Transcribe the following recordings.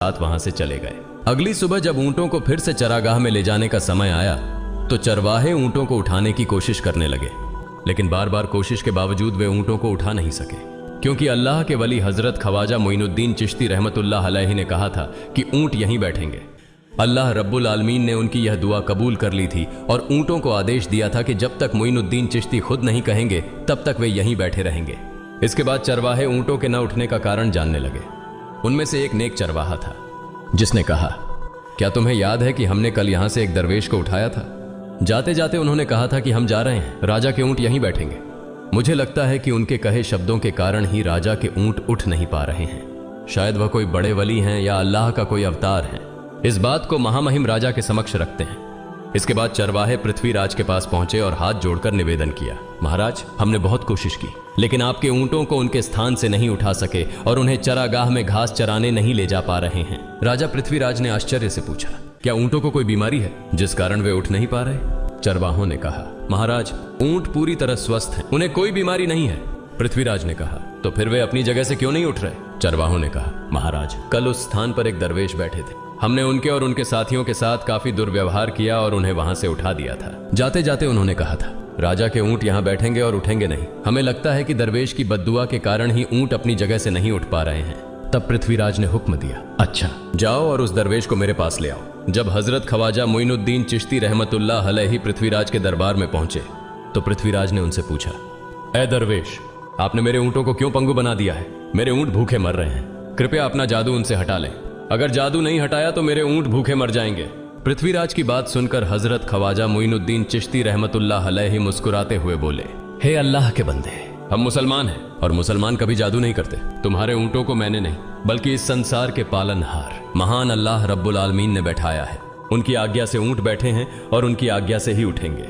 साथ वहां से चले गए। अगली सुबह जब ऊंटों को फिर से चरागाह में ले जाने का समय आया तो चरवाहे ऊंटों को उठाने की कोशिश करने लगे, लेकिन बार बार कोशिश के बावजूद वे ऊंटों को उठा नहीं सके, क्योंकि अल्लाह के वली हजरत ख्वाजा मोइनुद्दीन चिश्ती रहमतुल्लाह अलैहि ने कहा था कि ऊंट यहीं बैठेंगे। अल्लाह रब्बुल आलमीन ने उनकी यह दुआ कबूल कर ली थी और ऊंटों को आदेश दिया था कि जब तक मोइनुद्दीन चिश्ती खुद नहीं कहेंगे तब तक वे यहीं बैठे रहेंगे। इसके बाद चरवाहे ऊंटों के न उठने का कारण जानने लगे। उनमें से एक नेक चरवाहा था जिसने कहा, क्या तुम्हें याद है कि हमने कल यहां से एक दरवेश को उठाया था? जाते जाते उन्होंने कहा था कि हम जा रहे हैं, राजा के ऊंट यहीं बैठेंगे। मुझे लगता है कि उनके कहे शब्दों के कारण ही राजा के ऊंट उठ नहीं पा रहे हैं। शायद वह कोई बड़े वली हैं या अल्लाह का कोई अवतार है। इस बात को महामहिम राजा के समक्ष रखते हैं। इसके बाद चरवाहे पृथ्वीराज के पास पहुंचे और हाथ जोड़कर निवेदन किया, महाराज, हमने बहुत कोशिश की लेकिन आपके ऊंटों को उनके स्थान से नहीं उठा सके और उन्हें चरागाह में घास चराने नहीं ले जा पा रहे हैं। राजा पृथ्वीराज ने आश्चर्य से पूछा, क्या ऊंटों को कोई बीमारी है जिस कारण वे उठ नहीं पा रहे? चरवाहों ने कहा, महाराज, ऊंट पूरी तरह स्वस्थ हैं, उन्हें कोई बीमारी नहीं है। पृथ्वीराज ने कहा, तो फिर वे अपनी जगह से क्यों नहीं उठ रहे? चरवाहों ने कहा, महाराज, कल उस स्थान पर एक दरवेश बैठे थे, हमने उनके और उनके साथियों के साथ काफी दुर्व्यवहार किया और उन्हें वहां से उठा दिया था। जाते जाते उन्होंने कहा था, राजा के ऊंट यहां बैठेंगे और उठेंगे नहीं। हमें लगता है कि दरवेश की बद्दुआ के कारण ही ऊंट अपनी जगह से नहीं उठ पा रहे हैं। तब पृथ्वीराज ने हुक्म दिया, अच्छा, जाओ और उस दरवेश को मेरे पास ले आओ। जब हजरत ख्वाजा मोइनुद्दीन चिश्ती रहमतुल्लाह अलैहि पृथ्वीराज के दरबार में पहुंचे तो पृथ्वीराज ने उनसे पूछा, ए दरवेश, आपने मेरे ऊंटों को क्यों पंगु बना दिया है? मेरे ऊंट भूखे मर रहे हैं, कृपया अपना जादू उनसे हटा लें। अगर जादू नहीं हटाया तो मेरे ऊंट भूखे मर जाएंगे। पृथ्वीराज की बात सुनकर हजरत ख्वाजा मोइनुद्दीन चिश्ती रहमतुल्लाह अलैहि मुस्कुराते हुए बोले, हे अल्लाह के बंदे, हम मुसलमान हैं और मुसलमान कभी जादू नहीं करते। तुम्हारे ऊंटों को मैंने नहीं बल्कि इस संसार के पालनहार महान अल्लाह रब्बुल आलमीन ने बैठाया है। उनकी आज्ञा से ऊंट बैठे हैं और उनकी आज्ञा से ही उठेंगे।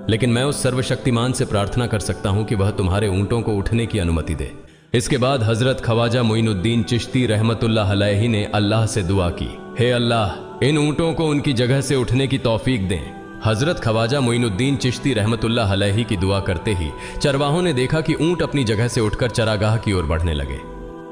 लेकिन मैं उस सर्वशक्तिमान से प्रार्थना कर सकता हूं कि वह तुम्हारे ऊंटों को उठने की अनुमति दे। इसके बाद हजरत ख्वाजा मोइनुद्दीन चिश्ती रहमतुल्लाह अलैहि ने अल्लाह से दुआ की, हे अल्लाह, इन ऊंटों को उनकी जगह से उठने की तौफीक दें। हजरत ख्वाजा मोइनुद्दीन चिश्ती रहमतुल्लाह अलैहि की दुआ करते ही चरवाहों ने देखा कि ऊंट अपनी जगह से उठकर चरागाह की ओर बढ़ने लगे।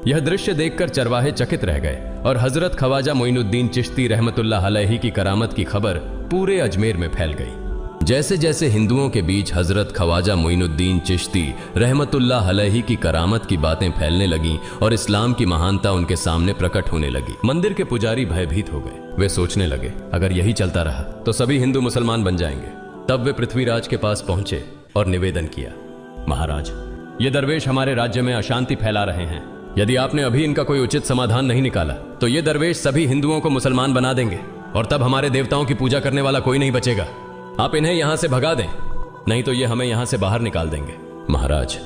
यह दृश्य देखकर चरवाहे चकित रह गए और हजरत ख्वाजा मोइनुद्दीन चिश्ती रहमतुल्लाह अलैहि की करामत की खबर पूरे अजमेर में फैल गई। जैसे जैसे हिंदुओं के बीच हजरत ख्वाजा मोइनुद्दीन चिश्ती रहमतुल्लाह अलैहि की करामत की बातें फैलने लगीं और इस्लाम की महानता उनके सामने प्रकट होने लगी, मंदिर के पुजारी भयभीत हो गए। वे सोचने लगे, अगर यही चलता रहा तो सभी हिंदू मुसलमान बन जाएंगे। तब वे पृथ्वीराज के पास पहुंचे और निवेदन किया, महाराज, ये दरवेश हमारे राज्य में अशांति फैला रहे हैं। यदि आपने अभी इनका कोई उचित समाधान नहीं निकाला तो ये दरवेश सभी हिंदुओं को मुसलमान बना देंगे और तब हमारे देवताओं की पूजा करने वाला कोई नहीं बचेगा। आप इन्हें यहां से भगा दें, नहीं तो ये हमें यहां से बाहर निकाल देंगे। महाराज,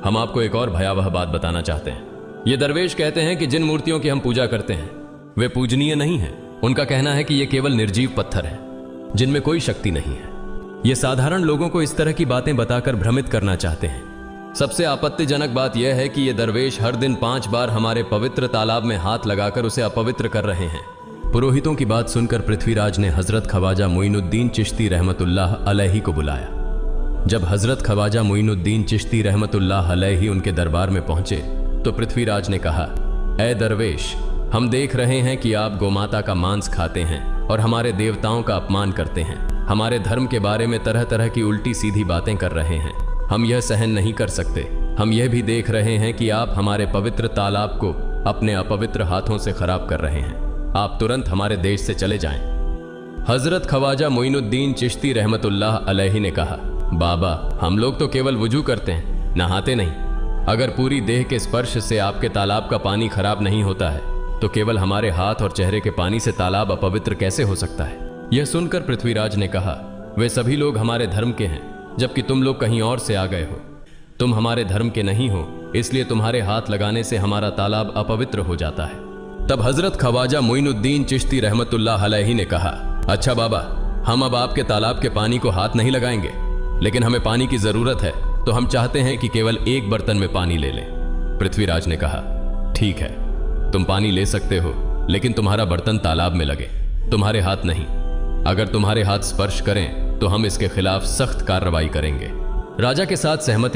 हम आपको एक और भयावह बात बताना चाहते हैं। ये दरवेश कहते हैं कि जिन मूर्तियों की हम पूजा करते हैं वे पूजनीय नहीं है। उनका कहना है कि ये केवल निर्जीव पत्थर है जिनमें कोई शक्ति नहीं है। ये साधारण लोगों को इस तरह की बातें बताकर भ्रमित करना चाहते हैं। सबसे आपत्तिजनक बात यह है कि ये दरवेश हर दिन 5 बार हमारे पवित्र तालाब में हाथ लगाकर उसे अपवित्र कर रहे हैं। पुरोहितों की बात सुनकर पृथ्वीराज ने हजरत ख्वाजा मोइनुद्दीन चिश्ती रहमतुल्लाह अलैहि को बुलाया। जब हजरत ख्वाजा मोइनुद्दीन चिश्ती रहमतुल्लाह अलैहि उनके दरबार में पहुंचे तो पृथ्वीराज ने कहा, ए दरवेश, हम देख रहे हैं कि आप गोमाता का मांस खाते हैं और हमारे देवताओं का अपमान करते हैं। हमारे धर्म के बारे में तरह तरह की उल्टी सीधी बातें कर रहे हैं। हम यह सहन नहीं कर सकते। हम यह भी देख रहे हैं कि आप हमारे पवित्र तालाब को अपने अपवित्र हाथों से खराब कर रहे हैं। आप तुरंत हमारे देश से चले जाएं। हजरत ख्वाजा मोइनुद्दीन चिश्ती रहमतुल्लाह अलैहि ने कहा, बाबा, हम लोग तो केवल वुजू करते हैं, नहाते नहीं। अगर पूरी देह के स्पर्श से आपके तालाब का पानी खराब नहीं होता है तो केवल हमारे हाथ और चेहरे के पानी से तालाब अपवित्र कैसे हो सकता है? यह सुनकर पृथ्वीराज ने कहा, वे सभी लोग हमारे धर्म के हैं जबकि तुम लोग कहीं और से आ गए हो। तुम हमारे धर्म के नहीं हो, इसलिए तुम्हारे हाथ लगाने से हमारा तालाब अपवित्र हो जाता है। तब हजरत ख्वाजा मोइनुद्दीन चिश्ती रहमतुल्लाह अलैहि ने कहा, अच्छा बाबा, हम अब आपके तालाब के पानी को हाथ नहीं लगाएंगे, लेकिन हमें पानी की जरूरत है तो हम चाहते हैं कि केवल एक बर्तन में पानी ले लें। पृथ्वीराज ने कहा, ठीक है, तुम पानी ले सकते हो, लेकिन तुम्हारा बर्तन तालाब में लगे, तुम्हारे हाथ नहीं। अगर तुम्हारे हाथ स्पर्श करें तो हम इसके खिलाफ सख्त कार्रवाई करेंगे। राजा के साथ सहमति